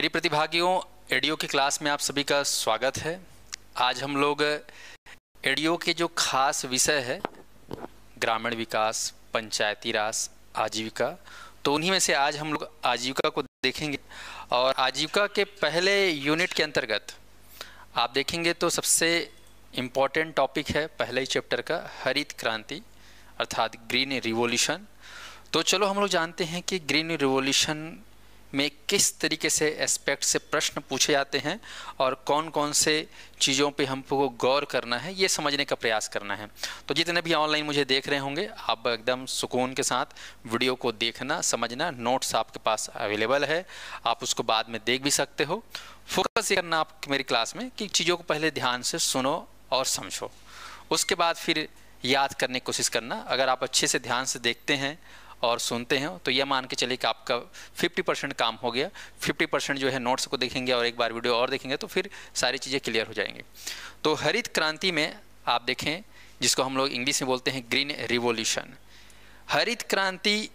प्रिय प्रतिभागियों, एडीओ की क्लास में आप सभी का स्वागत है। आज हम लोग एडीओ के जो खास विषय है ग्रामीण विकास, पंचायती राज, आजीविका, तो उन्हीं में से आज हम लोग आजीविका को देखेंगे। और आजीविका के पहले यूनिट के अंतर्गत आप देखेंगे तो सबसे इम्पॉर्टेंट टॉपिक है पहले ही चैप्टर का हरित क्रांति अर्थात ग्रीन रिवॉल्यूशन। तो चलो हम लोग जानते हैं कि ग्रीन रिवॉल्यूशन में किस तरीके से एस्पेक्ट से प्रश्न पूछे जाते हैं और कौन कौन से चीज़ों पे हमको गौर करना है, ये समझने का प्रयास करना है। तो जितने भी ऑनलाइन मुझे देख रहे होंगे, आप एकदम सुकून के साथ वीडियो को देखना, समझना। नोट्स आपके पास अवेलेबल है, आप उसको बाद में देख भी सकते हो। फोकस ये करना आप मेरी क्लास में कि चीज़ों को पहले ध्यान से सुनो और समझो, उसके बाद फिर याद करने की कोशिश करना। अगर आप अच्छे से ध्यान से देखते हैं और सुनते हैं तो यह मान के चलिए कि आपका 50% काम हो गया। 50% जो है नोट्स को देखेंगे और एक बार वीडियो और देखेंगे तो फिर सारी चीज़ें क्लियर हो जाएंगी। तो हरित क्रांति में आप देखें, जिसको हम लोग इंग्लिश में बोलते हैं ग्रीन रिवॉल्यूशन। हरित क्रांति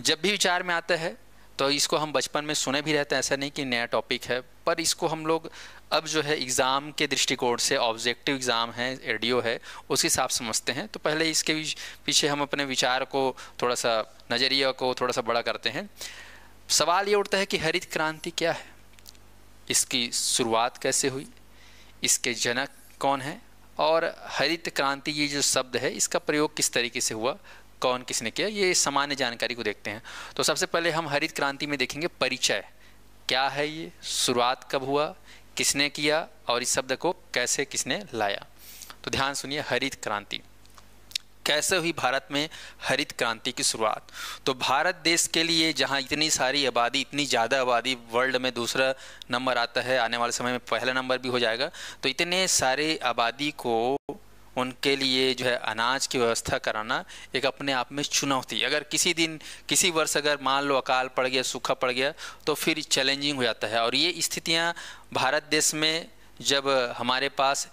जब भी विचार में आता है तो इसको हम बचपन में सुने भी रहते हैं, ऐसा नहीं कि नया टॉपिक है, पर इसको हम लोग अब जो है एग्ज़ाम के दृष्टिकोण से, ऑब्जेक्टिव एग्ज़ाम है, एडीओ है, उस हिसाब से समझते हैं। तो पहले इसके पीछे हम अपने विचार को थोड़ा सा, नज़रिया को थोड़ा सा बड़ा करते हैं। सवाल ये उठता है कि हरित क्रांति क्या है, इसकी शुरुआत कैसे हुई, इसके जनक कौन है, और हरित क्रांति ये जो शब्द है इसका प्रयोग किस तरीके से हुआ, कौन किसने किया, ये सामान्य जानकारी को देखते हैं। तो सबसे पहले हम हरित क्रांति में देखेंगे परिचय, क्या है ये, शुरुआत कब हुआ, किसने किया और इस शब्द को कैसे किसने लाया। तो ध्यान सुनिए, हरित क्रांति कैसे हुई भारत में हरित क्रांति की शुरुआत। तो भारत देश के लिए जहाँ इतनी सारी आबादी, इतनी ज़्यादा आबादी, वर्ल्ड में दूसरा नंबर आता है, आने वाले समय में पहला नंबर भी हो जाएगा। तो इतने सारे आबादी को, उनके लिए जो है अनाज की व्यवस्था कराना एक अपने आप में चुनौती। अगर किसी दिन, किसी वर्ष अगर मान लो अकाल पड़ गया, सूखा पड़ गया, तो फिर चैलेंजिंग हो जाता है। और ये स्थितियां भारत देश में जब हमारे पास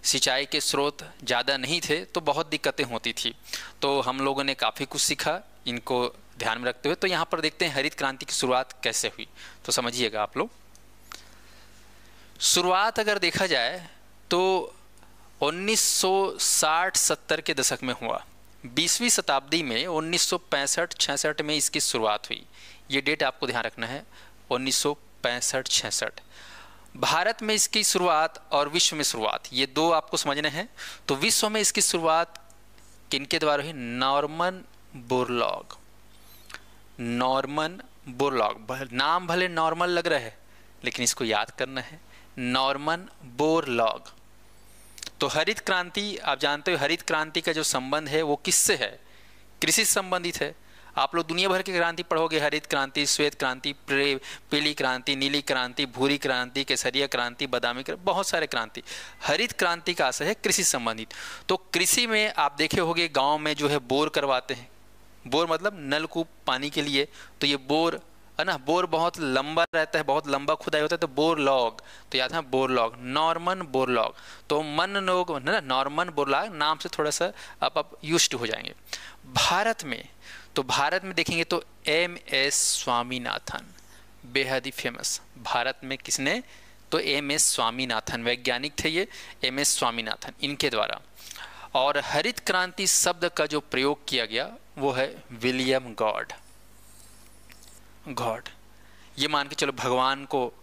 सिंचाई के स्रोत ज़्यादा नहीं थे तो बहुत दिक्कतें होती थी। तो हम लोगों ने काफ़ी कुछ सीखा इनको ध्यान में रखते हुए। तो यहाँ पर देखते हैं हरित क्रांति की शुरुआत कैसे हुई। तो समझिएगा आप लोग, शुरुआत अगर देखा जाए तो 1960-70 के दशक में हुआ। 20वीं शताब्दी में 1965-66 में इसकी शुरुआत हुई। ये डेट आपको ध्यान रखना है, 1965-66। भारत में इसकी शुरुआत और विश्व में शुरुआत, ये दो आपको समझने हैं। तो विश्व में इसकी शुरुआत किनके द्वारा हुई? Norman Borlaug. नॉर्मन बोरलॉग, नाम भले नॉर्मल लग रहा है लेकिन इसको याद करना है, नॉर्मन बोरलॉग। तो हरित क्रांति, आप जानते हो हरित क्रांति का जो संबंध है वो किससे है? कृषि से संबंधित है। आप लोग दुनिया भर की क्रांति पढ़ोगे, हरित क्रांति, श्वेत क्रांति, पीली क्रांति, नीली क्रांति, भूरी क्रांति, केसरिया क्रांति, बादामी क्रांति, बहुत सारे क्रांति। हरित क्रांति का आशय है कृषि संबंधित। तो कृषि में आप देखे होंगे गाँव में जो है बोर करवाते हैं। बोर मतलब नलकूप पानी के लिए। तो ये बोर है ना, बोर बहुत लंबा रहता है, बहुत लंबा खुदाई होता है, तो बोरलॉग, तो याद है बोरलॉग, नॉर्मन बोरलॉग। तो मन लोग ना, नॉर्मन बोरलॉग नाम से थोड़ा सा आप यूज्ड हो जाएंगे। भारत में, तो भारत में देखेंगे तो MS स्वामीनाथन, बेहद ही फेमस। भारत में किसने? तो MS स्वामीनाथन, वैज्ञानिक थे ये, MS स्वामीनाथन, इनके द्वारा। और हरित क्रांति शब्द का जो प्रयोग किया गया वो है विलियम गॉड। गॉड, ये मान के चलो भगवान को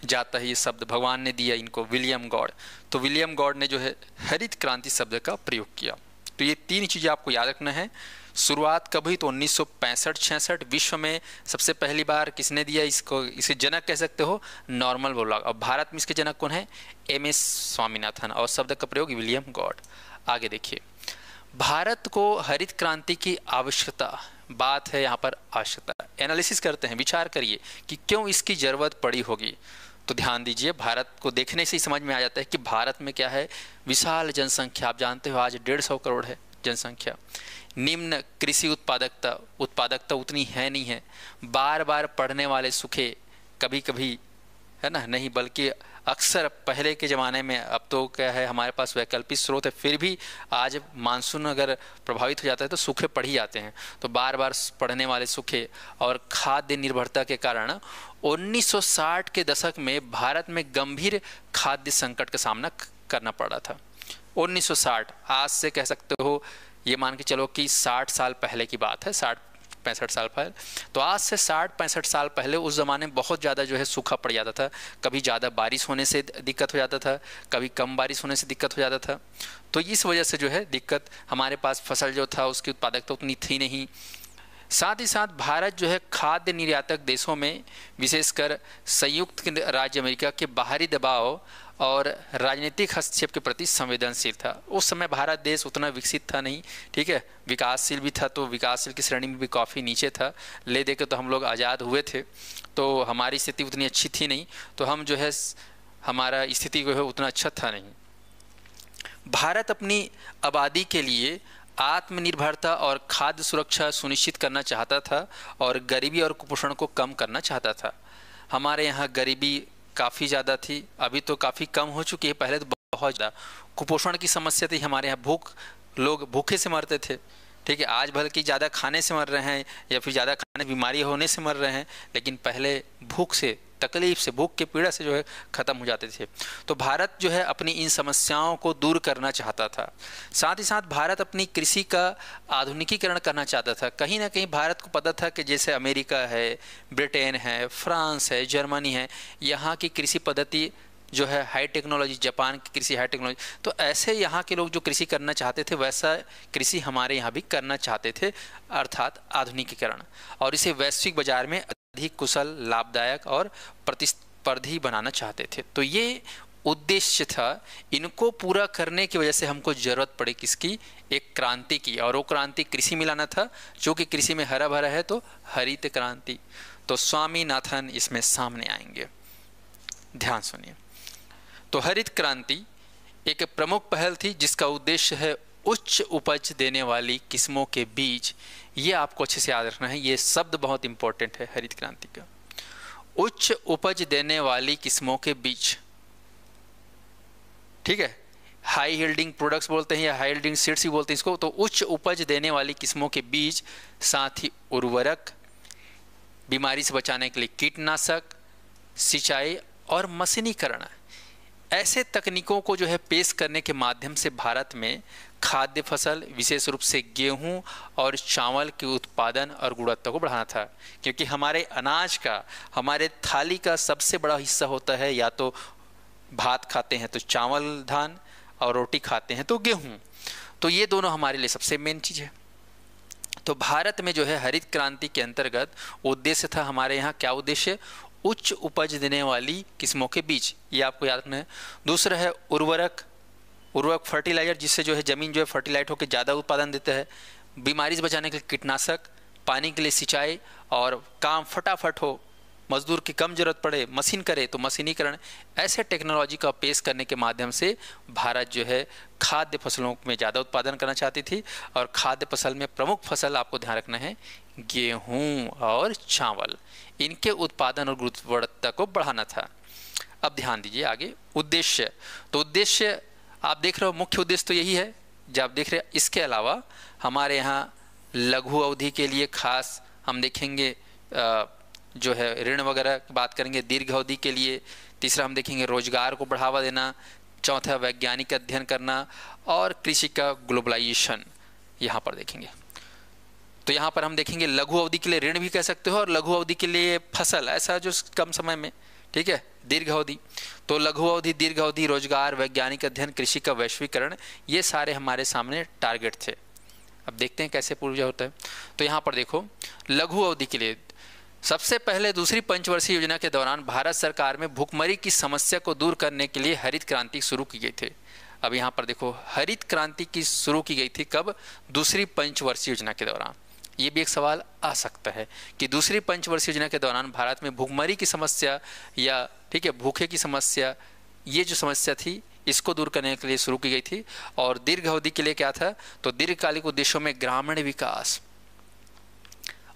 जाता है ये शब्द, भगवान ने दिया इनको, विलियम गॉड। तो विलियम गॉड ने जो है हरित क्रांति शब्द का प्रयोग किया। तो ये तीन चीज़ें आपको याद रखना है। शुरुआत कब हुई? तो 1965-66। विश्व में सबसे पहली बार किसने दिया इसको? इसे जनक कह सकते हो, नॉर्मन बोरलॉग। और भारत में इसके जनक कौन है? MS स्वामीनाथन। और शब्द का प्रयोग विलियम गॉड। आगे देखिए, भारत को हरित क्रांति की आवश्यकता, बात है यहाँ पर आवश्यकता, एनालिसिस करते हैं, विचार करिए कि क्यों इसकी ज़रूरत पड़ी होगी। तो ध्यान दीजिए, भारत को देखने से ही समझ में आ जाता है कि भारत में क्या है, विशाल जनसंख्या। आप जानते हो आज 150 करोड़ है जनसंख्या। निम्न कृषि उत्पादकता उतनी है नहीं है। बार बार पढ़ने वाले सूखे, कभी कभी है ना, नहीं बल्कि अक्सर पहले के ज़माने में, अब तो क्या है हमारे पास वैकल्पिक स्रोत है, फिर भी आज मानसून अगर प्रभावित हो जाता है तो सूखे पड़ ही जाते हैं। तो बार बार पड़ने वाले सूखे और खाद्य निर्भरता के कारण 1960 के दशक में भारत में गंभीर खाद्य संकट का सामना करना पड़ रहा था। 1960, आज से कह सकते हो, ये मान के चलो कि 60 साल पहले की बात है, 60-65 साल पहले। तो आज से 60-65 साल पहले उस ज़माने में बहुत ज़्यादा जो है सूखा पड़ जाता था। कभी ज़्यादा बारिश होने से दिक्कत हो जाता था, कभी कम बारिश होने से दिक्कत हो जाता था। तो इस वजह से जो है दिक्कत, हमारे पास फसल जो था उसकी उत्पादकता उतनी थी नहीं। साथ ही साथ भारत जो है खाद्य निर्यातक देशों में, विशेषकर संयुक्त राज्य अमेरिका के बाहरी दबाव और राजनीतिक हस्तक्षेप के प्रति संवेदनशील था। उस समय भारत देश उतना विकसित था नहीं, ठीक है, विकासशील भी था, तो विकासशील की श्रेणी में भी काफ़ी नीचे था। ले दे के तो हम लोग आज़ाद हुए थे, तो हमारी स्थिति उतनी अच्छी थी नहीं, तो हम जो है हमारा स्थिति जो है उतना अच्छा था नहीं। भारत अपनी आबादी के लिए आत्मनिर्भरता और खाद्य सुरक्षा सुनिश्चित करना चाहता था और गरीबी और कुपोषण को कम करना चाहता था। हमारे यहाँ गरीबी काफ़ी ज़्यादा थी, अभी तो काफ़ी कम हो चुकी है, पहले तो बहुत ज़्यादा कुपोषण की समस्या थी हमारे यहाँ। लोग भूखे से मरते थे, ठीक है। आज भले कि ज़्यादा खाने से मर रहे हैं या फिर ज़्यादा खाने बीमारी होने से मर रहे हैं, लेकिन पहले भूख से, तकलीफ से, भूख के पीड़ा से जो है ख़त्म हो जाते थे। तो भारत जो है अपनी इन समस्याओं को दूर करना चाहता था। साथ ही साथ भारत अपनी कृषि का आधुनिकीकरण करना चाहता था। कहीं ना कहीं भारत को पता था कि जैसे अमेरिका है, ब्रिटेन है, फ्रांस है, जर्मनी है, यहाँ की कृषि पद्धति जो है हाई टेक्नोलॉजी, जापान की कृषि हाई टेक्नोलॉजी, तो ऐसे यहाँ के लोग जो कृषि करना चाहते थे वैसा कृषि हमारे यहाँ भी करना चाहते थे, अर्थात आधुनिकीकरण, और इसे वैश्विक बाजार में अधिक कुशल, लाभदायक और प्रतिस्पर्धी बनाना चाहते थे। तो ये उद्देश्य था। इनको पूरा करने की वजह से हमको ज़रूरत पड़ी किसकी? एक क्रांति की, और वो क्रांति कृषि में लाना था, जो कि कृषि में हरा भरा है, तो हरित क्रांति। तो स्वामीनाथन इसमें सामने आएंगे, ध्यान सुनिए। तो हरित क्रांति एक प्रमुख पहल थी जिसका उद्देश्य है उच्च उपज देने वाली किस्मों के बीज। ये आपको अच्छे से याद रखना है, ये शब्द बहुत इंपॉर्टेंट है हरित क्रांति का। उच्च उपज देने वाली किस्मों के बीज, ठीक है, हाई यील्डिंग प्रोडक्ट्स बोलते हैं या हाई यील्डिंग सीड्स भी बोलते हैं इसको। तो उच्च उपज देने वाली किस्मों के बीज, साथ ही उर्वरक, बीमारी से बचाने के लिए कीटनाशक, सिंचाई और मशीनीकरण, ऐसे तकनीकों को जो है पेश करने के माध्यम से भारत में खाद्य फसल, विशेष रूप से गेहूं और चावल के उत्पादन और गुणवत्ता को बढ़ाना था। क्योंकि हमारे अनाज का, हमारे थाली का सबसे बड़ा हिस्सा होता है, या तो भात खाते हैं तो चावल धान, और रोटी खाते हैं तो गेहूं। तो ये दोनों हमारे लिए सबसे मेन चीज़ है। तो भारत में जो है हरित क्रांति के अंतर्गत उद्देश्य था हमारे यहाँ, क्या उद्देश्य? उच्च उपज देने वाली किस्मों के बीज, ये आपको याद रखना है। दूसरा है उर्वरक फर्टिलाइजर, जिससे जो है ज़मीन जो है फर्टिलाइट होकर ज़्यादा उत्पादन देता है। बीमारी से बचाने के लिए कीटनाशक, पानी के लिए सिंचाई, और काम फटाफट हो, मजदूर की कम जरूरत पड़े, मशीन करे तो मशीनीकरण। ऐसे टेक्नोलॉजी का पेश करने के माध्यम से भारत जो है खाद्य फसलों में ज़्यादा उत्पादन करना चाहती थी। और खाद्य फसल में प्रमुख फसल आपको ध्यान रखना है गेहूं और चावल, इनके उत्पादन और गुणवत्ता को बढ़ाना था। अब ध्यान दीजिए आगे, उद्देश्य। तो उद्देश्य आप देख रहे हो, मुख्य उद्देश्य तो यही है जब आप देख रहे हैं। इसके अलावा हमारे यहाँ लघु अवधि के लिए खास हम देखेंगे जो है ऋण वगैरह की बात करेंगे, दीर्घ अवधि के लिए। तीसरा हम देखेंगे रोजगार को बढ़ावा देना। चौथा वैज्ञानिक अध्ययन करना, और कृषि का ग्लोबलाइजेशन यहाँ पर देखेंगे। तो यहाँ पर हम देखेंगे लघु अवधि के लिए ऋण भी कह सकते हो, और लघु अवधि के लिए फसल, ऐसा जो कम समय में, ठीक है, दीर्घ अवधि। तो लघु अवधि, दीर्घ अवधि, रोजगार, वैज्ञानिक अध्ययन, कृषि का वैश्वीकरण, ये सारे हमारे सामने टारगेट थे। अब देखते हैं कैसे पूरा होता है। तो यहाँ पर देखो, लघु अवधि के लिए सबसे पहले दूसरी पंचवर्षीय योजना के दौरान भारत सरकार में भूखमरी की समस्या को दूर करने के लिए हरित क्रांति शुरू की गई थी। अब यहाँ पर देखो, हरित क्रांति की शुरू की गई थी कब? दूसरी पंचवर्षीय योजना के दौरान। ये भी एक सवाल आ सकता है कि दूसरी पंचवर्षीय योजना के दौरान भारत में भूखमरी की समस्या, या ठीक है भूखे की समस्या, ये जो समस्या थी इसको दूर करने के लिए शुरू की गई थी। और दीर्घ अवधि के लिए क्या था? तो दीर्घकालिक उद्देश्यों में ग्रामीण विकास,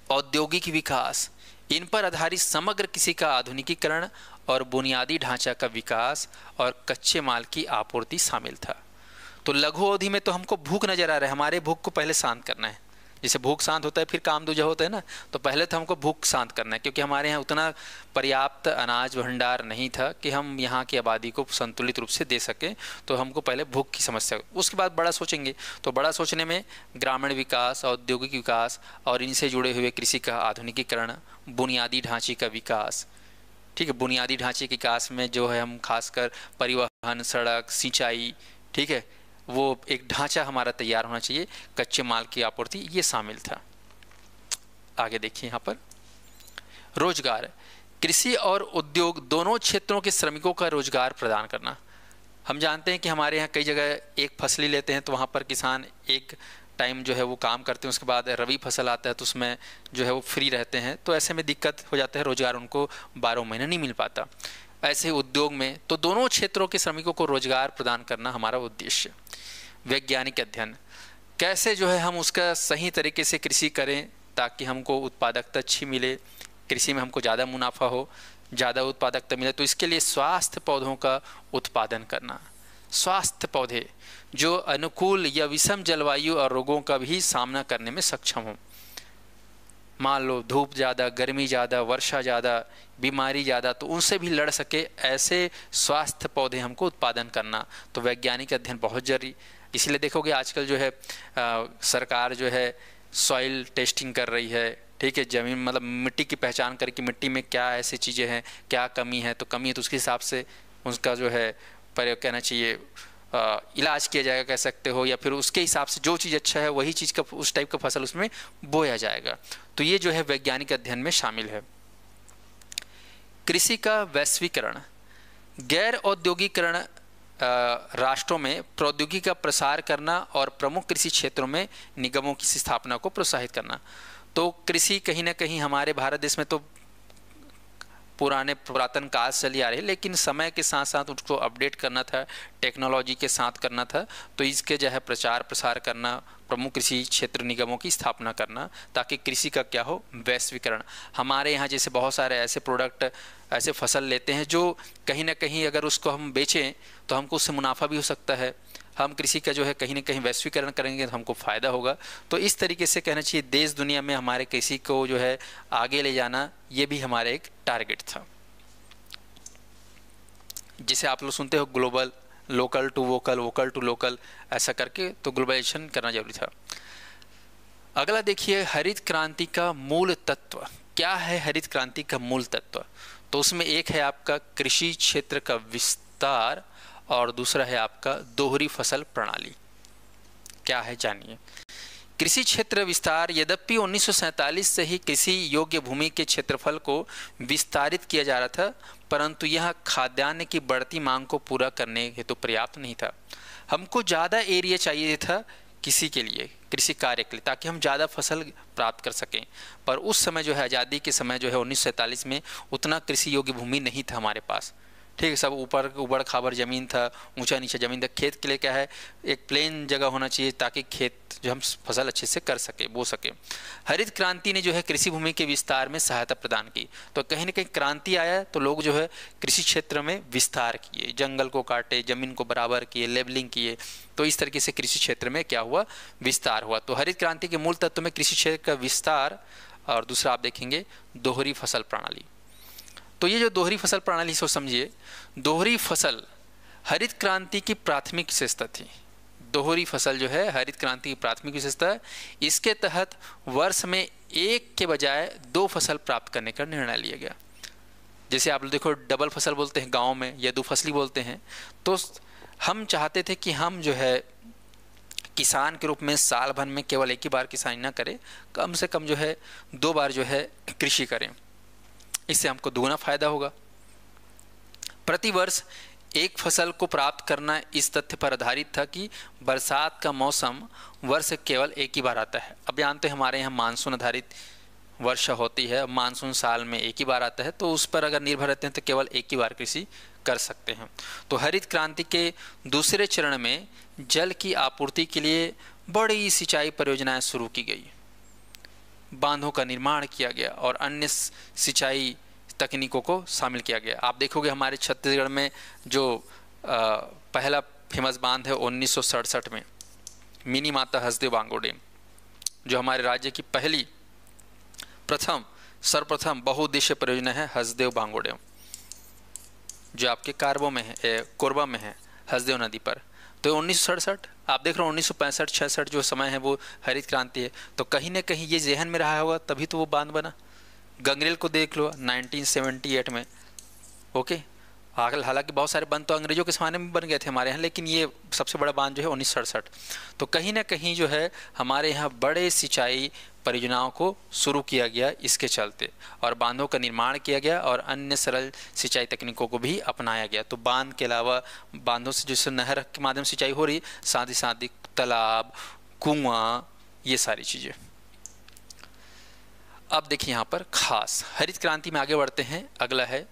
औद्योगिक विकास, इन पर आधारित समग्र कृषि का आधुनिकीकरण और बुनियादी ढांचा का विकास और कच्चे माल की आपूर्ति शामिल था। तो लघु अवधि में तो हमको भूख नजर आ रहा है, हमारे भूख को पहले शांत करना है। जैसे भूख शांत होता है फिर काम दूजा होता है ना, तो पहले तो हमको भूख शांत करना है, क्योंकि हमारे यहाँ उतना पर्याप्त अनाज भंडार नहीं था कि हम यहाँ की आबादी को संतुलित रूप से दे सकें। तो हमको पहले भूख की समस्या, उसके बाद बड़ा सोचेंगे। तो बड़ा सोचने में ग्रामीण विकास, औद्योगिक विकास और इनसे जुड़े हुए कृषि का आधुनिकीकरण, बुनियादी ढांचे का विकास। ठीक है, बुनियादी ढांचे के विकास में जो है हम खासकर परिवहन, सड़क, सिंचाई, ठीक है, वो एक ढांचा हमारा तैयार होना चाहिए, कच्चे माल की आपूर्ति, ये शामिल था। आगे देखिए यहाँ पर रोजगार, कृषि और उद्योग दोनों क्षेत्रों के श्रमिकों का रोजगार प्रदान करना। हम जानते हैं कि हमारे यहाँ कई जगह एक फसली लेते हैं तो वहाँ पर किसान एक टाइम जो है वो काम करते हैं, उसके बाद रबी फसल आता है तो उसमें जो है वो फ्री रहते हैं, तो ऐसे में दिक्कत हो जाता है, रोजगार उनको 12 महीने नहीं मिल पाता। ऐसे उद्योग में तो दोनों क्षेत्रों के श्रमिकों को रोजगार प्रदान करना हमारा उद्देश्य। वैज्ञानिक अध्ययन, कैसे जो है हम उसका सही तरीके से कृषि करें ताकि हमको उत्पादकता अच्छी मिले, कृषि में हमको ज़्यादा मुनाफा हो, ज़्यादा उत्पादकता मिले। तो इसके लिए स्वास्थ्य पौधों का उत्पादन करना, स्वास्थ्य पौधे जो अनुकूल या विषम जलवायु और रोगों का भी सामना करने में सक्षम हों। मान लो धूप ज़्यादा, गर्मी ज़्यादा, वर्षा ज़्यादा, बीमारी ज़्यादा, तो उनसे भी लड़ सके, ऐसे स्वास्थ्य पौधे हमको उत्पादन करना। तो वैज्ञानिक अध्ययन बहुत जरूरी। इसलिए देखोगे आजकल जो है सरकार जो है सॉइल टेस्टिंग कर रही है, ठीक है, ज़मीन मतलब मिट्टी की पहचान करके मिट्टी में क्या ऐसी चीज़ें हैं, क्या कमी है, तो कमी है तो उसके हिसाब से उसका जो है प्रयोग कहना चाहिए इलाज किया जाएगा, कह सकते हो, या फिर उसके हिसाब से जो चीज़ अच्छा है वही चीज़ का उस टाइप का फसल उसमें बोया जाएगा। तो ये जो है वैज्ञानिक अध्ययन में शामिल है। कृषि का वैश्वीकरण, गैर औद्योगिकरण राष्ट्रों में प्रौद्योगिकी का प्रसार करना और प्रमुख कृषि क्षेत्रों में निगमों की स्थापना को प्रोत्साहित करना। तो कृषि कहीं ना कहीं हमारे भारत देश में तो पुरातन काल से चली आ रही है, लेकिन समय के साथ साथ उसको अपडेट करना था, टेक्नोलॉजी के साथ करना था। तो इसके जो है प्रचार प्रसार करना, प्रमुख कृषि क्षेत्र निगमों की स्थापना करना, ताकि कृषि का क्या हो, वैश्वीकरण। हमारे यहाँ जैसे बहुत सारे ऐसे प्रोडक्ट, ऐसे फसल लेते हैं जो कहीं ना कहीं अगर उसको हम बेचें तो हमको उससे मुनाफा भी हो सकता है। हम कृषि का जो है कहीं ना कहीं वैश्वीकरण करेंगे तो हमको फ़ायदा होगा। तो इस तरीके से कहना चाहिए देश दुनिया में हमारे कृषि को जो है आगे ले जाना, ये भी हमारा एक टारगेट था। जिसे आप लोग सुनते हो global, local to vocal, vocal to local, ऐसा करके तो ग्लोबलाइजेशन करना जरूरी था। अगला देखिए हरित क्रांति का मूल तत्व। क्या है हरित क्रांति का मूल तत्व? तो उसमें एक है आपका कृषि क्षेत्र का विस्तार और दूसरा है आपका दोहरी फसल प्रणाली। क्या है जानिए। कृषि क्षेत्र विस्तार, यद्यपि 1947 से ही कृषि योग्य भूमि के क्षेत्रफल को विस्तारित किया जा रहा था, परंतु यह खाद्यान्न की बढ़ती मांग को पूरा करने हेतु तो पर्याप्त नहीं था। हमको ज़्यादा एरिया चाहिए था किसी के लिए, कृषि कार्य के लिए, ताकि हम ज़्यादा फसल प्राप्त कर सकें। पर उस समय जो है आज़ादी के समय जो है 1947 में उतना कृषि योग्य भूमि नहीं था हमारे पास। ठीक है, सब ऊपर उबड़ खाबड़ ज़मीन था, ऊंचा नीचा ज़मीन था। खेत के लिए क्या है, एक प्लेन जगह होना चाहिए ताकि खेत जो हम फसल अच्छे से कर सके, बो सके। हरित क्रांति ने जो है कृषि भूमि के विस्तार में सहायता प्रदान की। तो कहीं ना कहीं क्रांति आया तो लोग जो है कृषि क्षेत्र में विस्तार किए, जंगल को काटे, ज़मीन को बराबर किए, लेबलिंग किए। तो इस तरीके से कृषि क्षेत्र में क्या हुआ, विस्तार हुआ। तो हरित क्रांति के मूल तत्व में कृषि क्षेत्र का विस्तार और दूसरा आप देखेंगे दोहरी फसल प्रणाली। तो ये जो दोहरी फसल प्रणाली सो समझिए, दोहरी फसल हरित क्रांति की प्राथमिक विशेषता थी। दोहरी फसल जो है हरित क्रांति की प्राथमिक विशेषता है। इसके तहत वर्ष में एक के बजाय 2 फसल प्राप्त करने का निर्णय लिया गया। जैसे आप लोग देखो डबल फसल बोलते हैं गांव में, या 2 फसली बोलते हैं। तो हम चाहते थे कि हम जो है किसान के रूप में साल भर में केवल एक ही बार किसानी ना करें, कम से कम जो है 2 बार जो है कृषि करें। इससे हमको दुगना फायदा होगा। प्रतिवर्ष एक फसल को प्राप्त करना इस तथ्य पर आधारित था कि बरसात का मौसम वर्ष केवल एक ही बार आता है। अब जानते हैं हमारे यहाँ मानसून आधारित वर्षा होती है, मानसून साल में एक ही बार आता है, तो उस पर अगर निर्भर रहते हैं तो केवल एक ही बार कृषि कर सकते हैं। तो हरित क्रांति के दूसरे चरण में जल की आपूर्ति के लिए बड़ी सिंचाई परियोजनाएं शुरू की गई, बांधों का निर्माण किया गया और अन्य सिंचाई तकनीकों को शामिल किया गया। आप देखोगे हमारे छत्तीसगढ़ में जो पहला फेमस बांध है 1967 में, मिनी माता हसदेव बांगो डैम। जो हमारे राज्य की पहली सर्वप्रथम बहुउद्देशीय परियोजना है हसदेव बांगो डैम, जो आपके कारबो में है, कोरबा में है, हसदेव नदी पर। तो 1967 आप देख रहे हो, 1965-66 जो समय है वो हरित क्रांति है। तो कहीं ना कहीं ये जहन में रहा होगा, तभी तो वो बांध बना। गंगरेल को देख लो 1978 में, ओके। हालांकि बहुत सारे बांध तो अंग्रेजों के ज़माने में बन गए थे हमारे यहाँ, लेकिन ये सबसे बड़ा बांध जो है 1967। तो कहीं ना कहीं जो है हमारे यहाँ बड़े सिंचाई परियोजनाओं को शुरू किया गया इसके चलते, और बांधों का निर्माण किया गया और अन्य सरल सिंचाई तकनीकों को भी अपनाया गया। तो बांध के अलावा बांधों से जैसे नहर के माध्यम से सिंचाई हो रही, साथ ही तालाब, कुआं, ये सारी चीज़ें। अब देखिए यहाँ पर खास हरित क्रांति में आगे बढ़ते हैं। अगला है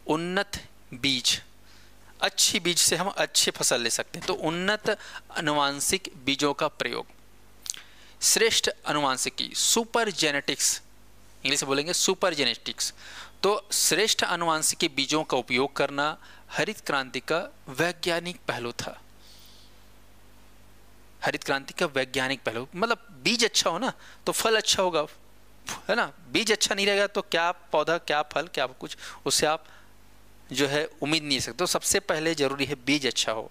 उन्नत बीज। अच्छी बीज से हम अच्छी फसल ले सकते हैं, तो उन्नत आनुवांशिक बीजों का प्रयोग, श्रेष्ठ आनुवांशिकी, सुपर जेनेटिक्स, इंग्लिश में बोलेंगे सुपर जेनेटिक्स। तो श्रेष्ठ आनुवांशिकी बीजों का उपयोग करना हरित क्रांति का वैज्ञानिक पहलू था। हरित क्रांति का वैज्ञानिक पहलू मतलब बीज अच्छा हो ना तो फल अच्छा होगा, है ना। बीज अच्छा नहीं रहेगा तो क्या पौधा, क्या फल, क्या कुछ उससे आप जो है उम्मीद नहीं सकते। तो सबसे पहले जरूरी है बीज अच्छा हो,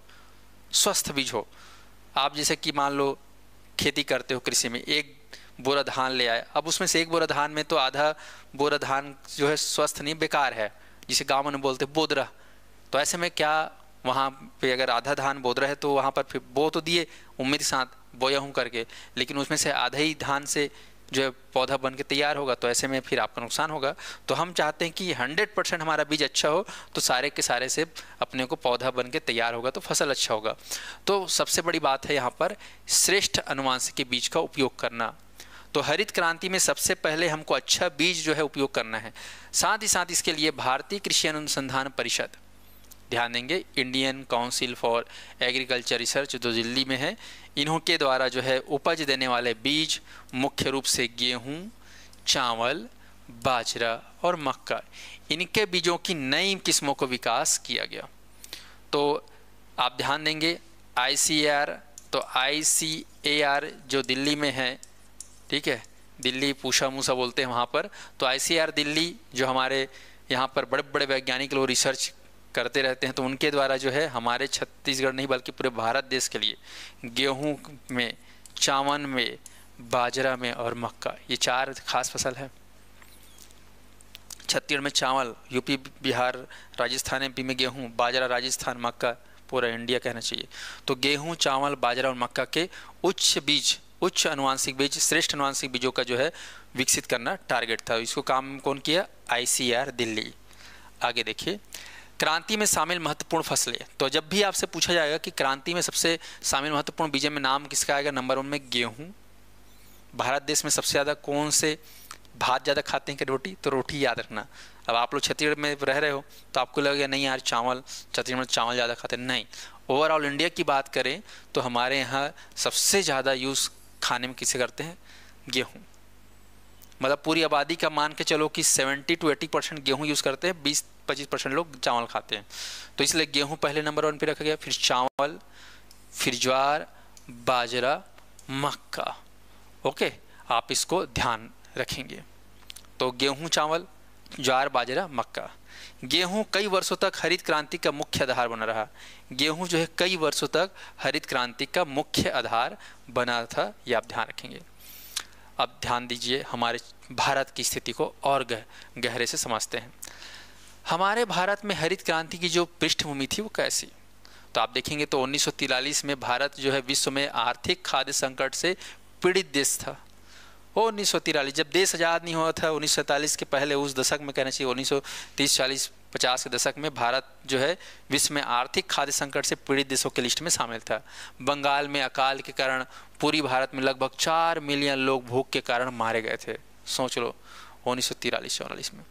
स्वस्थ बीज हो। आप जैसे कि मान लो खेती करते हो, कृषि में एक बोरा धान ले आए, अब उसमें से एक बोरा धान में तो आधा बोरा धान जो है स्वस्थ नहीं, बेकार है, जिसे गाँव में बोलते बोदरा। तो ऐसे में क्या, वहाँ पे अगर आधा धान बोदरा है तो वहाँ पर फिर बो तो दिए उम्मीद के साथ बोया हूँ करके, लेकिन उसमें से आधा ही धान से जो है पौधा बन के तैयार होगा, तो ऐसे में फिर आपका नुकसान होगा। तो हम चाहते हैं कि 100% हमारा बीज अच्छा हो, तो सारे के सारे से अपने को पौधा बन के तैयार होगा, तो फसल अच्छा होगा। तो सबसे बड़ी बात है यहाँ पर श्रेष्ठ आनुवांशिक बीज का उपयोग करना। तो हरित क्रांति में सबसे पहले हमको अच्छा बीज जो है उपयोग करना है। साथ ही साथ इसके लिए भारतीय कृषि अनुसंधान परिषद, ध्यान देंगे, Indian council for agriculture research जो दिल्ली में है, इन्हों के द्वारा जो है उपज देने वाले बीज मुख्य रूप से गेहूं, चावल, बाजरा और मक्का, इनके बीजों की नई किस्मों को विकास किया गया। तो आप ध्यान देंगे ICAR, तो ICAR जो दिल्ली में है, ठीक है, दिल्ली पूषा मूसा बोलते हैं वहाँ पर। तो ICAR दिल्ली जो हमारे यहाँ पर बड़े बड़े वैज्ञानिक लोग रिसर्च करते रहते हैं, तो उनके द्वारा जो है हमारे छत्तीसगढ़ नहीं बल्कि पूरे भारत देश के लिए गेहूं में, चावल में, बाजरा में और मक्का, ये 4 खास फसल है। छत्तीसगढ़ में चावल, यूपी, बिहार, राजस्थान, MP में गेहूं, बाजरा, राजस्थान, मक्का, पूरा इंडिया कहना चाहिए। तो गेहूं, चावल, बाजरा और मक्का के उच्च आनुवांशिक बीज, श्रेष्ठ आनुवांशिक बीजों का जो है विकसित करना टारगेट था। इसको काम कौन किया? ICAR दिल्ली। आगे देखिए, क्रांति में शामिल महत्वपूर्ण फसलें। तो जब भी आपसे पूछा जाएगा कि क्रांति में सबसे शामिल महत्वपूर्ण बीज में नाम किसका आएगा, नंबर 1 में गेहूं। भारत देश में सबसे ज़्यादा कौन से भात ज़्यादा खाते हैं कि रोटी? तो रोटी याद रखना। अब आप लोग छत्तीसगढ़ में रह रहे हो तो आपको लगेगा नहीं यार चावल, छत्तीसगढ़ में चावल ज़्यादा खाते हैं, नहीं। ओवरऑल इंडिया की बात करें तो हमारे यहाँ सबसे ज़्यादा यूज़ खाने में किसे करते हैं? गेहूँ। मतलब पूरी आबादी का मान के चलो कि 70 to 80% गेहूँ यूज़ करते हैं, 20-25% लोग चावल खाते हैं। तो इसलिए गेहूँ पहले नंबर 1 पे रखा गया, फिर चावल, फिर ज्वार, बाजरा, मक्का। ओके, आप इसको ध्यान रखेंगे। तो गेहूँ, चावल, ज्वार, बाजरा, मक्का। गेहूँ कई वर्षों तक हरित क्रांति का मुख्य आधार बना रहा। गेहूँ जो है कई वर्षों तक हरित क्रांति का मुख्य आधार बना था, ये आप ध्यान रखेंगे। अब ध्यान दीजिए, हमारे भारत की स्थिति को और गहरे से समझते हैं। हमारे भारत में हरित क्रांति की जो पृष्ठभूमि थी वो कैसी? तो आप देखेंगे तो 1943 में भारत जो है विश्व में आर्थिक खाद्य संकट से पीड़ित देश था। 1943 जब देश आज़ाद नहीं हुआ था, 1947 के पहले उस दशक में कहना चाहिए, 1930, 40, 50 के दशक में भारत जो है विश्व में आर्थिक खाद्य संकट से पीड़ित देशों की लिस्ट में शामिल था। बंगाल में अकाल के कारण पूरी भारत में लगभग 4 मिलियन लोग भूख के कारण मारे गए थे। सोच लो 1943-44 में।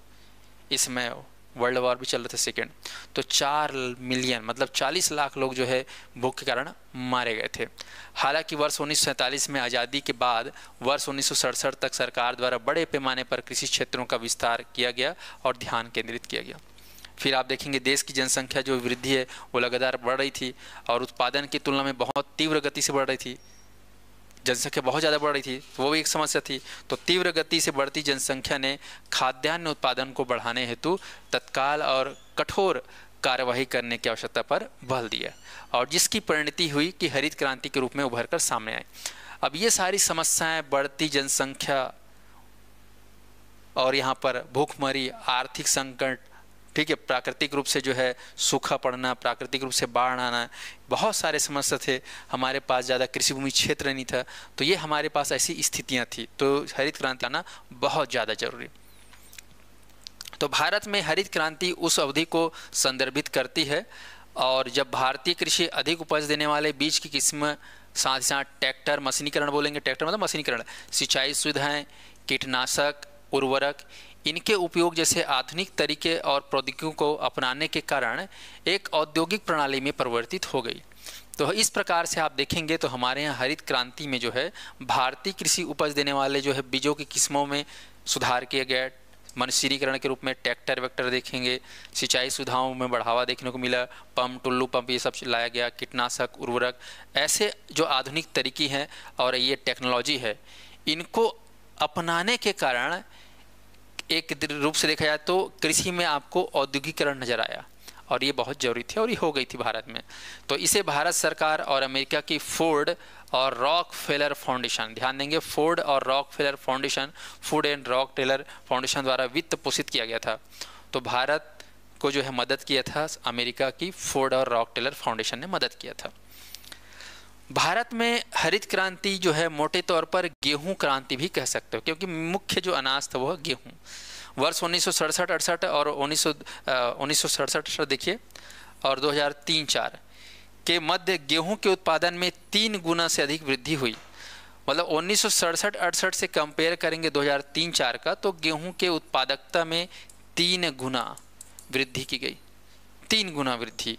इसमें वर्ल्ड वॉर भी चल रहा था सेकेंड, तो 4 मिलियन मतलब 40 लाख लोग जो है भूख के कारण मारे गए थे। हालांकि वर्ष 1947 में आज़ादी के बाद वर्ष 1967 तक सरकार द्वारा बड़े पैमाने पर कृषि क्षेत्रों का विस्तार किया गया और ध्यान केंद्रित किया गया। फिर आप देखेंगे देश की जनसंख्या जो वृद्धि है वो लगातार बढ़ रही थी और उत्पादन की तुलना में बहुत तीव्र गति से बढ़ रही थी। जनसंख्या बहुत ज़्यादा बढ़ रही थी, तो वो भी एक समस्या थी। तो तीव्र गति से बढ़ती जनसंख्या ने खाद्यान्न उत्पादन को बढ़ाने हेतु तत्काल और कठोर कार्यवाही करने की आवश्यकता पर बल दिया, और जिसकी परिणति हुई कि हरित क्रांति के रूप में उभर कर सामने आई। अब ये सारी समस्याएं, बढ़ती जनसंख्या और यहाँ पर भूखमरी, आर्थिक संकट, ठीक है, प्राकृतिक रूप से जो है सूखा पड़ना, प्राकृतिक रूप से बाढ़ आना, बहुत सारे समस्या थे। हमारे पास ज़्यादा कृषि भूमि क्षेत्र नहीं था, तो ये हमारे पास ऐसी स्थितियाँ थी, तो हरित क्रांति आना बहुत ज़्यादा जरूरी। तो भारत में हरित क्रांति उस अवधि को संदर्भित करती है, और जब भारतीय कृषि अधिक उपज देने वाले बीज की किस्म, साथ ही साथ ट्रैक्टर, मशीनीकरण, बोलेंगे ट्रैक्टर मतलब मशीनीकरण, सिंचाई सुविधाएं, कीटनाशक, उर्वरक, इनके उपयोग जैसे आधुनिक तरीके और प्रौद्योगिकियों को अपनाने के कारण एक औद्योगिक प्रणाली में परिवर्तित हो गई। तो इस प्रकार से आप देखेंगे तो हमारे यहाँ हरित क्रांति में जो है भारतीय कृषि उपज देने वाले जो है बीजों की किस्मों में सुधार किया गया, मशीनीकरण के रूप में ट्रैक्टर वैक्टर देखेंगे, सिंचाई सुविधाओं में बढ़ावा देखने को मिला, पंप, टुल्लू पंप, ये सब लाया गया, कीटनाशक, उर्वरक, ऐसे जो आधुनिक तरीके हैं और ये टेक्नोलॉजी है, इनको अपनाने के कारण एक रूप से देखा जाए तो कृषि में आपको औद्योगिकरण नजर आया, और ये बहुत जरूरी थी और ये हो गई थी भारत में। तो इसे भारत सरकार और अमेरिका की फोर्ड और रॉकफेलर फाउंडेशन, ध्यान देंगे, फोर्ड और Rockefeller foundation, food and Rockefeller foundation द्वारा वित्त पोषित किया गया था। तो भारत को जो है मदद किया था अमेरिका की फोर्ड और रॉकफेलर फाउंडेशन ने मदद किया था। भारत में हरित क्रांति जो है मोटे तौर पर गेहूं क्रांति भी कह सकते हो, क्योंकि मुख्य जो अनाज था वो गेहूं। वर्ष 1967-68 और 1967 देखिए और 2003-04 के मध्य गेहूं के उत्पादन में 3 गुना से अधिक वृद्धि हुई। मतलब 1967-68 से कंपेयर करेंगे 2003-04 का, तो गेहूं के उत्पादकता में 3 गुना वृद्धि की गई, 3 गुना वृद्धि,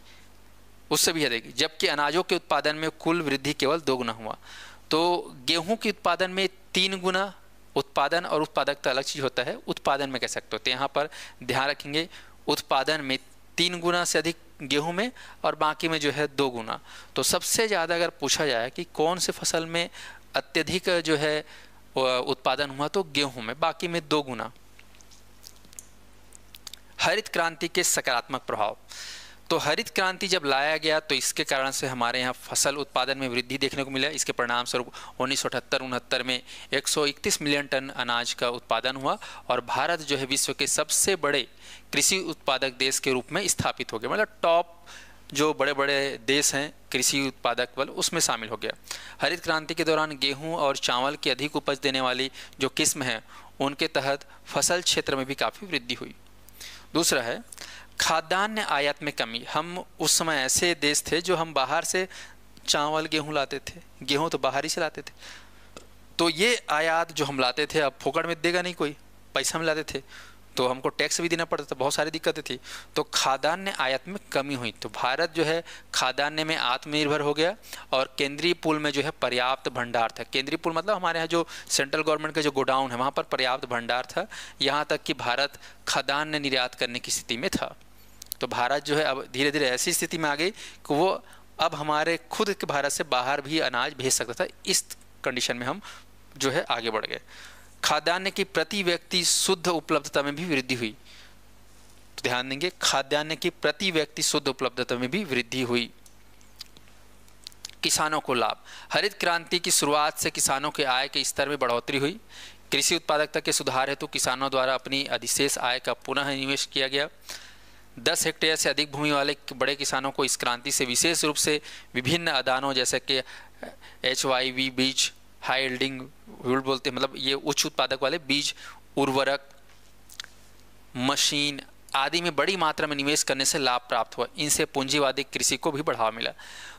उससे भी अधिक, जबकि अनाजों के उत्पादन में कुल वृद्धि केवल 2 गुना हुआ। तो गेहूं के उत्पादन में 3 गुना, उत्पादन और उत्पादकता अलग चीज होता है, उत्पादन में कह सकते हो, तो यहाँ पर ध्यान रखेंगे उत्पादन में 3 गुना से अधिक गेहूं में, और बाकी में जो है 2 गुना। तो सबसे ज़्यादा अगर पूछा जाए कि कौन से फसल में अत्यधिक जो है उत्पादन हुआ, तो गेहूं में, बाकी में 2 गुना। हरित क्रांति के सकारात्मक प्रभाव, तो हरित क्रांति जब लाया गया तो इसके कारण से हमारे यहाँ फसल उत्पादन में वृद्धि देखने को मिला। इसके परिणाम स्वरूप 1978-69 में 131 मिलियन टन अनाज का उत्पादन हुआ, और भारत जो है विश्व के सबसे बड़े कृषि उत्पादक देश के रूप में स्थापित हो गया। मतलब टॉप जो बड़े बड़े देश हैं कृषि उत्पादक बल, उसमें शामिल हो गया। हरित क्रांति के दौरान गेहूँ और चावल की अधिक उपज देने वाली जो किस्म है, उनके तहत फसल क्षेत्र में भी काफ़ी वृद्धि हुई। दूसरा है खाद्यान्न आयात में कमी। हम उस समय ऐसे देश थे जो हम बाहर से चावल गेहूं लाते थे, गेहूं तो बाहर ही से लाते थे, तो ये आयात जो हम लाते थे अब फोकट में देगा नहीं कोई, पैसा में लाते थे, तो हमको टैक्स भी देना पड़ता था, बहुत सारी दिक्कतें थी। तो खाद्यान्न आयात में कमी हुई, तो भारत जो है खाद्यान्न में आत्मनिर्भर हो गया, और केंद्रीय पूल में जो है पर्याप्त भंडार था। केंद्रीय पूल मतलब हमारे यहाँ जो सेंट्रल गवर्नमेंट का जो गोडाउन है, वहाँ पर पर्याप्त भंडार था, यहाँ तक कि भारत खाद्यान्न निर्यात करने की स्थिति में था। तो भारत जो है अब धीरे धीरे ऐसी स्थिति में आ गई कि वो अब हमारे खुद के भारत से बाहर भी अनाज भेज सकता था। इस कंडीशन में हम जो है आगे बढ़ गए। खाद्यान्न की प्रति व्यक्ति शुद्ध उपलब्धता में भी वृद्धि हुई। तो ध्यान देंगे, खाद्यान्न की प्रति व्यक्ति शुद्ध उपलब्धता में भी वृद्धि हुई। किसानों को लाभ, हरित क्रांति की शुरुआत से किसानों के आय के स्तर में बढ़ोतरी हुई। कृषि उत्पादकता के सुधार हेतु किसानों द्वारा अपनी अधिशेष आय का पुनः निवेश किया गया। 10 हेक्टेयर से अधिक भूमि वाले बड़े किसानों को इस क्रांति से विशेष रूप से विभिन्न आदानों जैसे कि HYV बीज, हाई यील्डिंग व्हीट बोलते हैं, मतलब ये उच्च उत्पादक वाले बीज, उर्वरक, मशीन आदि में बड़ी मात्रा में निवेश करने से लाभ प्राप्त हुआ। इनसे पूंजीवादी कृषि को भी बढ़ावा मिला।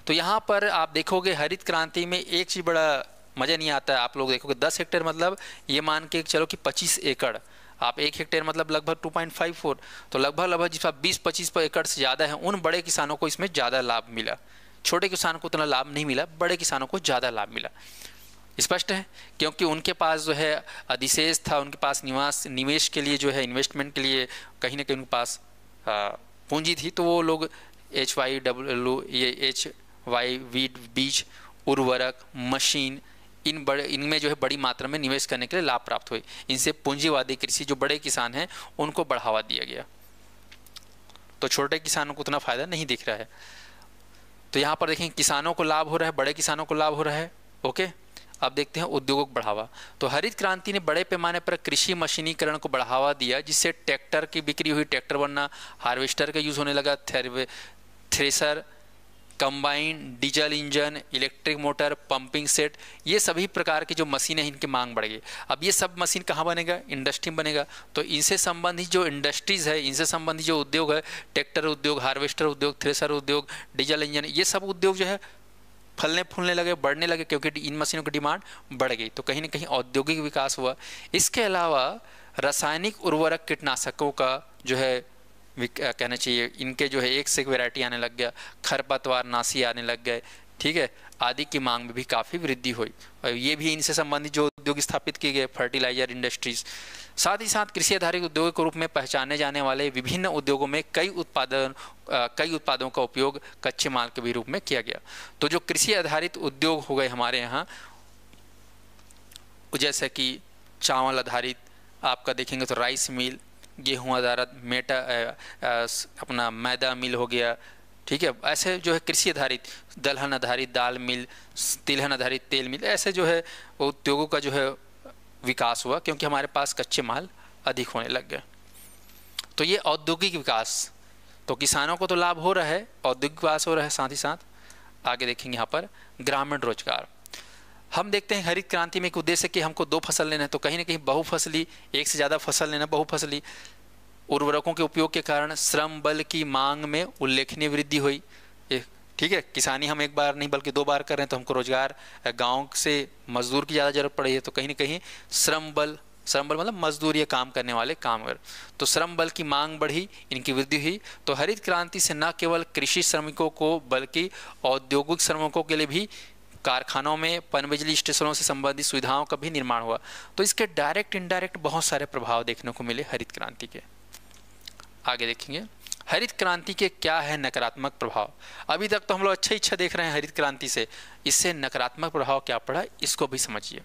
तो यहाँ पर आप देखोगे हरित क्रांति में एक चीज़ बड़ा मज़ा नहीं आता है, आप लोग देखोगे 10 हेक्टेयर मतलब ये मान के चलो कि 25 एकड़, आप 1 हेक्टेयर मतलब लगभग 2.54, तो लगभग जिसका 20-25 एकड़ से ज़्यादा है, उन बड़े किसानों को इसमें ज़्यादा लाभ मिला। छोटे किसानों को उतना लाभ नहीं मिला, बड़े किसानों को ज़्यादा लाभ मिला। स्पष्ट है, क्योंकि उनके पास जो है अधिशेष था, उनके पास निवेश के लिए जो है इन्वेस्टमेंट के लिए कहीं ना कहीं उनके पास पूंजी थी, तो वो लोग HYV बीज, उर्वरक, मशीन इनमें जो है बड़ी मात्रा में निवेश करने के लिए लाभ प्राप्त हुए। इनसे पूंजीवादी कृषि जो बड़े किसान हैं उनको बढ़ावा दिया गया, तो छोटे किसानों को उतना फायदा नहीं दिख रहा है। तो यहाँ पर देखें किसानों को लाभ हो रहा है, बड़े किसानों को लाभ हो रहा है। ओके, अब देखते हैं उद्योगों को बढ़ावा। तो हरित क्रांति ने बड़े पैमाने पर कृषि मशीनीकरण को बढ़ावा दिया, जिससे ट्रैक्टर की बिक्री हुई, ट्रैक्टर बनना, हार्वेस्टर का यूज़ होने लगा, thresher, combine, diesel engine, electric motor, pumping set, ये सभी प्रकार की जो मशीनें हैं इनकी मांग बढ़ गई। अब ये सब मशीन कहाँ बनेगा? इंडस्ट्री में बनेगा। तो इनसे संबंधित जो इंडस्ट्रीज़ है, इनसे संबंधित जो उद्योग है, ट्रैक्टर उद्योग, हार्वेस्टर उद्योग, थ्रेसर उद्योग, डीजल इंजन, ये सब उद्योग जो है फलने फूलने लगे, बढ़ने लगे, क्योंकि इन मशीनों की डिमांड बढ़ गई। तो कहीं ना कहीं औद्योगिक विकास हुआ। इसके अलावा रासायनिक उर्वरक कीटनाशकों का जो है कहना चाहिए, इनके जो है एक से एक वैरायटी आने लग गया, खरपतवार नाशी आने लग गए, ठीक है, आदि की मांग में भी काफ़ी वृद्धि हुई। और ये भी इनसे संबंधित जो उद्योग स्थापित किए गए, फर्टिलाइजर इंडस्ट्रीज। साथ ही साथ कृषि आधारित उद्योग के रूप में पहचाने जाने वाले विभिन्न उद्योगों में कई उत्पादों का उपयोग कच्चे माल के भी रूप में किया गया। तो जो कृषि आधारित उद्योग हो गए हमारे यहाँ, जैसे कि चावल आधारित आपका देखेंगे तो राइस मिल, गेहूँ आधारित अपना मैदा मिल हो गया, ठीक है। ऐसे जो है कृषि आधारित, दलहन आधारित दाल मिल, तिलहन आधारित तेल मिल, ऐसे जो है उद्योगों का जो है विकास हुआ, क्योंकि हमारे पास कच्चे माल अधिक होने लग गए। तो ये औद्योगिक विकास, तो किसानों को तो लाभ हो रहा है, औद्योगिक विकास हो रहा है। साथ ही साथ आगे देखेंगे यहाँ पर ग्रामीण रोजगार। हम देखते हैं हरित क्रांति में एक उद्देश्य कि हमको 2 फसल लेना है, तो कहीं ना कहीं बहुफसली, एक से ज़्यादा फसल लेना, बहुफसली उर्वरकों के उपयोग के कारण श्रम बल की मांग में उल्लेखनीय वृद्धि हुई। ठीक है, किसानी हम एक बार नहीं बल्कि 2 बार कर रहे हैं, तो हमको रोजगार, गांव से मजदूर की ज़्यादा जरूरत पड़ी है, तो कहीं ना कहीं श्रम बल मतलब मजदूर या काम करने वाले कामगार, तो श्रम बल की मांग बढ़ी, इनकी वृद्धि हुई। तो हरित क्रांति से न केवल कृषि श्रमिकों को बल्कि औद्योगिक श्रमिकों के लिए भी कारखानों में पनबिजली स्टेशनों से संबंधित सुविधाओं का भी निर्माण हुआ। तो इसके डायरेक्ट इनडायरेक्ट बहुत सारे प्रभाव देखने को मिले हरित क्रांति के। आगे देखेंगे हरित क्रांति के क्या है नकारात्मक प्रभाव। अभी तक तो हम लोग अच्छा देख रहे हैं हरित क्रांति से, इससे नकारात्मक प्रभाव क्या पड़ा इसको भी समझिए।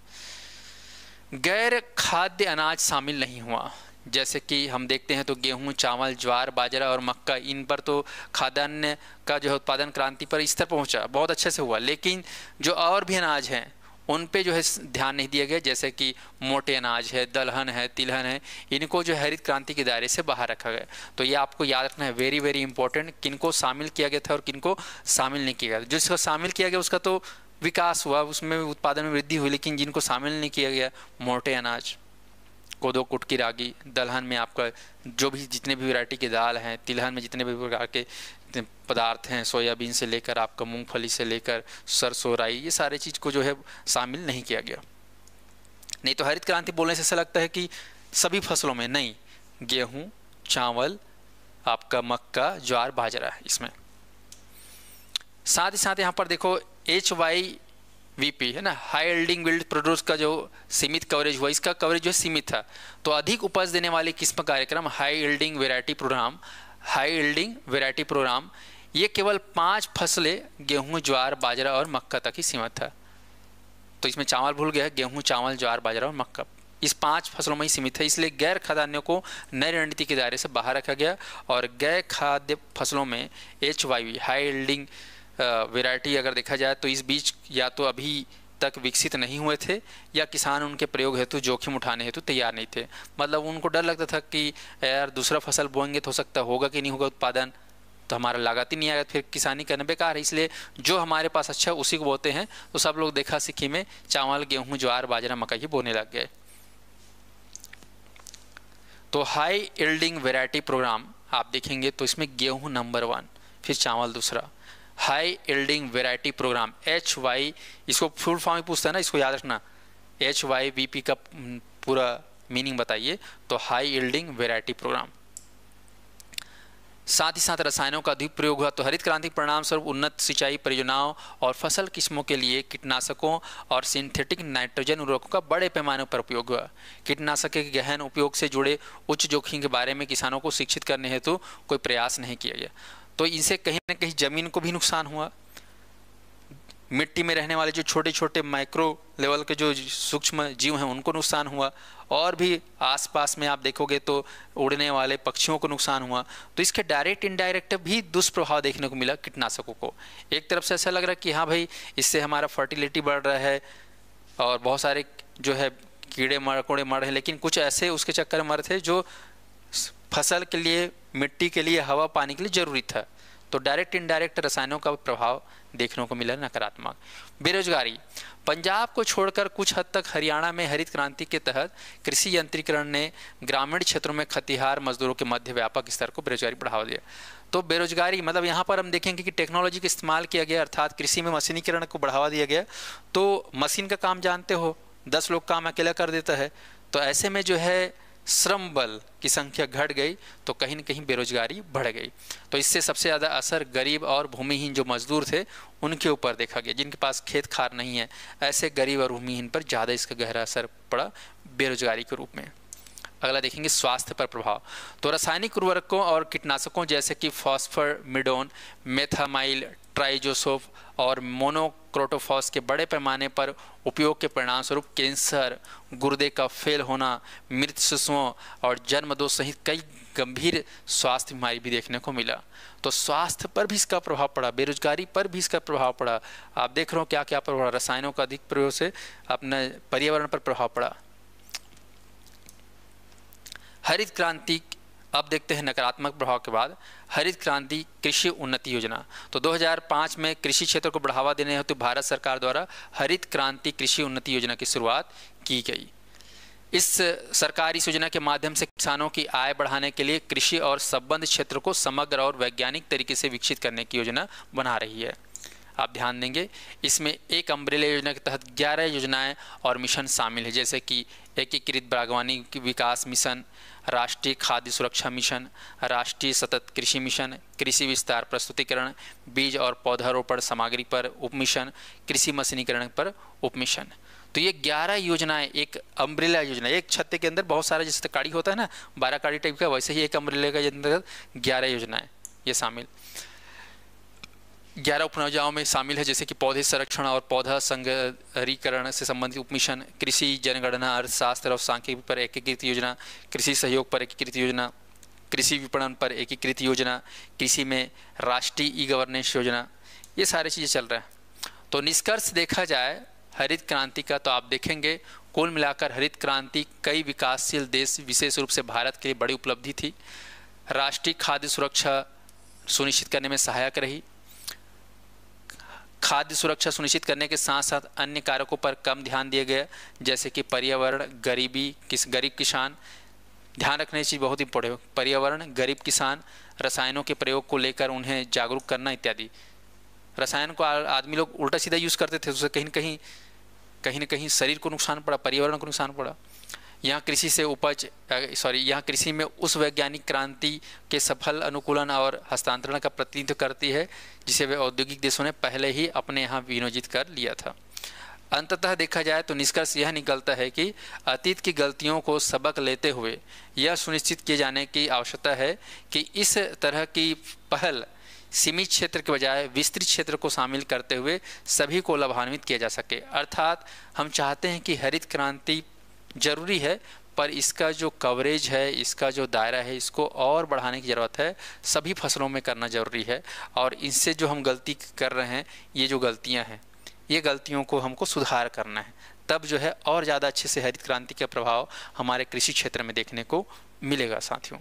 गैर खाद्य अनाज शामिल नहीं हुआ, जैसे कि हम देखते हैं तो गेहूं, चावल, ज्वार, बाजरा और मक्का, इन पर तो खाद्यान्न का जो है उत्पादन क्रांति पर स्तर पहुंचा, बहुत अच्छे से हुआ। लेकिन जो और भी अनाज हैं उन पे जो है ध्यान नहीं दिया गया, जैसे कि मोटे अनाज है, दलहन है, तिलहन है, इनको जो हरित क्रांति के दायरे से बाहर रखा गया। तो ये आपको याद रखना है, वेरी वेरी इंपॉर्टेंट, किनको शामिल किया गया था और किनको शामिल नहीं किया गया। जिसको शामिल किया गया उसका तो विकास हुआ, उसमें उत्पादन में वृद्धि हुई, लेकिन जिनको शामिल नहीं किया गया, मोटे अनाज, कोदो, कुटकी, रागी, दलहन में आपका जो भी जितने भी वैरायटी की दाल हैं, तिलहन में जितने भी प्रकार के पदार्थ हैं, सोयाबीन से लेकर आपका मूंगफली से लेकर सरसों, राई, ये सारे चीज़ को जो है शामिल नहीं किया गया। नहीं तो हरित क्रांति बोलने से ऐसा लगता है कि सभी फसलों में, नहीं, गेहूं, चावल, आपका मक्का, ज्वार, बाजरा है इसमें। साथ ही साथ यहाँ पर देखो HYVP है ना, हाई यील्डिंग विल्ड प्रोड्यूस का जो सीमित कवरेज हुआ, इसका कवरेज जो है सीमित था। तो अधिक उपज देने वाली किस्म कार्यक्रम high yielding variety program, high yielding variety program, ये केवल 5 फसलें गेहूं, ज्वार, बाजरा और मक्का तक ही सीमित था। तो इसमें चावल भूल गया, गेहूं, चावल, ज्वार, बाजरा और मक्का, इस 5 फसलों में ही सीमित है। इसलिए गैर खाद्यान्यों को नई रणनीति के दायरे से बाहर रखा गया और गैर खाद्य फसलों में HYV, हाई यील्डिंग वैरायटी अगर देखा जाए तो इस बीच या तो अभी तक विकसित नहीं हुए थे या किसान उनके प्रयोग हेतु जोखिम उठाने हेतु तैयार नहीं थे। मतलब उनको डर लगता था कि यार दूसरा फसल बोएंगे तो हो सकता होगा कि नहीं होगा उत्पादन, तो हमारा लागत ही नहीं आएगा, फिर किसानी करना बेकार है। इसलिए जो हमारे पास अच्छा है उसी को बोते हैं। तो सब लोग देखा सीखी में चावल, गेहूँ, ज्वार, बाजरा, मकई बोने लग गए। तो हाई यील्डिंग वैरायटी प्रोग्राम आप देखेंगे तो इसमें गेहूँ नंबर 1, फिर चावल दूसरा। High yielding variety program HY, इसको फुल फॉर्म में पूछता है ना, इसको याद रखना, HYVP का पूरा मीनिंग बताइए। तो हाई यील्डिंग वैरायटी प्रोग्राम। साथ ही साथ रसायनों का अधिक प्रयोग हुआ। तो हरित क्रांति परिणाम स्वरूप उन्नत सिंचाई परियोजनाओं और फसल किस्मों के लिए कीटनाशकों और सिंथेटिक नाइट्रोजन उर्वरकों का बड़े पैमाने पर उपयोग हुआ। कीटनाशक के गहन उपयोग से जुड़े उच्च जोखिम के बारे में किसानों को शिक्षित करने हेतु कोई प्रयास नहीं किया गया। तो इनसे कहीं ना कहीं जमीन को भी नुकसान हुआ, मिट्टी में रहने वाले जो छोटे छोटे माइक्रो लेवल के जो सूक्ष्म जीव हैं उनको नुकसान हुआ, और भी आसपास में आप देखोगे तो उड़ने वाले पक्षियों को नुकसान हुआ। तो इसके डायरेक्ट इनडायरेक्ट भी दुष्प्रभाव देखने को मिला कीटनाशकों को। एक तरफ से ऐसा लग रहा है कि हाँ भाई इससे हमारा फर्टिलिटी बढ़ रहा है और बहुत सारे जो है कीड़े मकोड़े मर रहे हैं, लेकिन कुछ ऐसे उसके चक्कर में मर थे जो फसल के लिए, मिट्टी के लिए, हवा पानी के लिए जरूरी था। तो डायरेक्ट इनडायरेक्ट रसायनों का प्रभाव देखने को मिला नकारात्मक। बेरोजगारी, पंजाब को छोड़कर कुछ हद तक हरियाणा में हरित क्रांति के तहत कृषि यंत्रीकरण ने ग्रामीण क्षेत्रों में खतिहार मजदूरों के मध्य व्यापक स्तर को बेरोजगारी बढ़ावा दिया। तो बेरोजगारी मतलब यहाँ पर हम देखेंगे कि टेक्नोलॉजी का इस्तेमाल किया गया, अर्थात कृषि में मशीनीकरण को बढ़ावा दिया गया। तो मशीन का काम जानते हो 10 लोग काम अकेला कर देता है, तो ऐसे में जो है श्रम बल की संख्या घट गई, तो कहीं न कहीं बेरोजगारी बढ़ गई। तो इससे सबसे ज़्यादा असर गरीब और भूमिहीन जो मजदूर थे उनके ऊपर देखा गया, जिनके पास खेत खार नहीं है। ऐसे गरीब और भूमिहीन पर ज़्यादा इसका गहरा असर पड़ा बेरोजगारी के रूप में। अगला देखेंगे स्वास्थ्य पर प्रभाव। तो रासायनिक उर्वरकों और कीटनाशकों जैसे कि फॉस्फर, मिडोन, मेथामाइल, ट्राइजोसोफ और मोनोक्रोटोफॉस के बड़े पैमाने पर उपयोग के परिणामस्वरूप कैंसर, गुर्दे का फेल होना, मृत शिशुओं और जन्मदोष सहित कई गंभीर स्वास्थ्य बीमारी भी देखने को मिला। तो स्वास्थ्य पर भी इसका प्रभाव पड़ा, बेरोजगारी पर भी इसका प्रभाव पड़ा। आप देख रहे हो क्या क्या प्रभाव, रसायनों का अधिक प्रयोग से अपने पर्यावरण पर प्रभाव पड़ा। हरित क्रांति, अब देखते हैं नकारात्मक प्रभाव के बाद हरित क्रांति कृषि उन्नति योजना। तो 2005 में कृषि क्षेत्र को बढ़ावा देने हेतु भारत सरकार द्वारा हरित क्रांति कृषि उन्नति योजना की शुरुआत की गई। इस सरकारी योजना के माध्यम से किसानों की आय बढ़ाने के लिए कृषि और संबद्ध क्षेत्र को समग्र और वैज्ञानिक तरीके से विकसित करने की योजना बना रही है। आप ध्यान देंगे इसमें एक अम्ब्रेला योजना के तहत 11 योजनाएं और मिशन शामिल है, जैसे कि एकीकृत बागवानी विकास मिशन, राष्ट्रीय खाद्य सुरक्षा मिशन, राष्ट्रीय सतत कृषि मिशन, कृषि विस्तार प्रस्तुतिकरण, बीज और पौधारोपण सामग्री पर उप मिशन, कृषि मशीनीकरण पर उप मिशन। तो ये 11 योजनाएं एक अम्ब्रेला योजना, एक छत्ते के अंदर बहुत सारा, जैसे काड़ी होता है ना 12 काड़ी टाइप का, वैसे ही एक अम्ब्रेला के अंतर्गत 11 योजनाएं ये शामिल 11 उपयोजनाओं में शामिल है, जैसे कि पौधे संरक्षण और पौधा संगरीकरण से संबंधित उपमिशन, कृषि जनगणना, अर्थशास्त्र और सांख्यिकी पर एकीकृत योजना, कृषि सहयोग पर एकीकृत योजना, कृषि विपणन पर एकीकृत योजना, कृषि में राष्ट्रीय ई गवर्नेंस योजना, ये सारी चीज़ें चल रहा है। तो निष्कर्ष देखा जाए हरित क्रांति का, तो आप देखेंगे कुल मिलाकर हरित क्रांति कई विकासशील देश, विशेष रूप से भारत के लिए बड़ी उपलब्धि थी। राष्ट्रीय खाद्य सुरक्षा सुनिश्चित करने में सहायक रही। खाद्य सुरक्षा सुनिश्चित करने के साथ साथ अन्य कारकों पर कम ध्यान दिया गया, जैसे कि पर्यावरण, गरीब किसान, ध्यान रखने की चीज़ बहुत इंपॉर्टेंट है, पर्यावरण, गरीब किसान, रसायनों के प्रयोग को लेकर उन्हें जागरूक करना इत्यादि। रसायन को आदमी लोग उल्टा सीधा यूज़ करते थे, उससे कहीं न कहीं शरीर को नुकसान पड़ा, पर्यावरण को नुकसान पड़ा। यहाँ कृषि में उस वैज्ञानिक क्रांति के सफल अनुकूलन और हस्तांतरण का प्रतिनिधित्व करती है जिसे वे औद्योगिक देशों ने पहले ही अपने यहाँ विनियोजित कर लिया था। अंततः देखा जाए तो निष्कर्ष यह निकलता है कि अतीत की गलतियों को सबक लेते हुए यह सुनिश्चित किए जाने की आवश्यकता है कि इस तरह की पहल सीमित क्षेत्र के बजाय विस्तृत क्षेत्र को शामिल करते हुए सभी को लाभान्वित किया जा सके। अर्थात हम चाहते हैं कि हरित क्रांति जरूरी है, पर इसका जो कवरेज है, इसका जो दायरा है, इसको और बढ़ाने की ज़रूरत है। सभी फसलों में करना जरूरी है, और इनसे जो हम गलती कर रहे हैं, ये जो गलतियां हैं, ये गलतियों को हमको सुधार करना है, तब जो है और ज़्यादा अच्छे से हरित क्रांति का प्रभाव हमारे कृषि क्षेत्र में देखने को मिलेगा साथियों।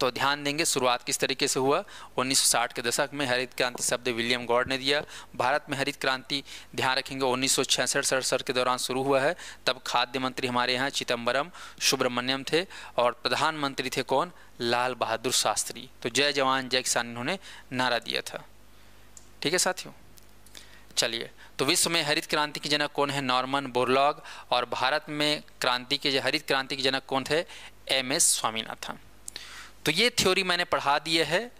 तो ध्यान देंगे शुरुआत किस तरीके से हुआ। 1960 के दशक में हरित क्रांति शब्द विलियम गॉड ने दिया। भारत में हरित क्रांति ध्यान रखेंगे 1966-67 के दौरान शुरू हुआ है। तब खाद्य मंत्री हमारे यहाँ चिदम्बरम सुब्रमण्यम थे और प्रधानमंत्री थे कौन, लाल बहादुर शास्त्री। तो जय जवान जय किसान इन्होंने नारा दिया था। ठीक है साथियों, चलिए, तो विश्व में हरित क्रांति के जनक कौन है, नॉर्मन बोरलॉग, और भारत में हरित क्रांति के जनक कौन थे, MS स्वामीनाथन। तो ये थ्योरी मैंने पढ़ा दी है।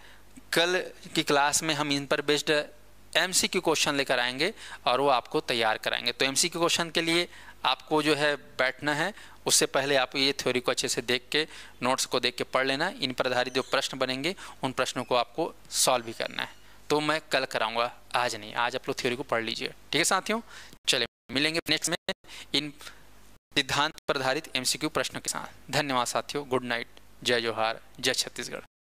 कल की क्लास में हम इन पर बेस्ड MCQ क्वेश्चन लेकर आएंगे और वो आपको तैयार कराएंगे। तो MCQ क्वेश्चन के लिए आपको जो है बैठना है, उससे पहले आप ये थ्योरी को अच्छे से देख के, नोट्स को देख के पढ़ लेना। इन पर आधारित जो प्रश्न बनेंगे उन प्रश्नों को आपको सॉल्व भी करना है। तो मैं कल कराऊंगा, आज नहीं। आज आप लोग थ्योरी को पढ़ लीजिए, ठीक है साथियों। चलिए मिलेंगे नेक्स्ट में इन सिद्धांत पर आधारित MCQ प्रश्नों के साथ। धन्यवाद साथियों, गुड नाइट, जय जोहार, जय छत्तीसगढ़।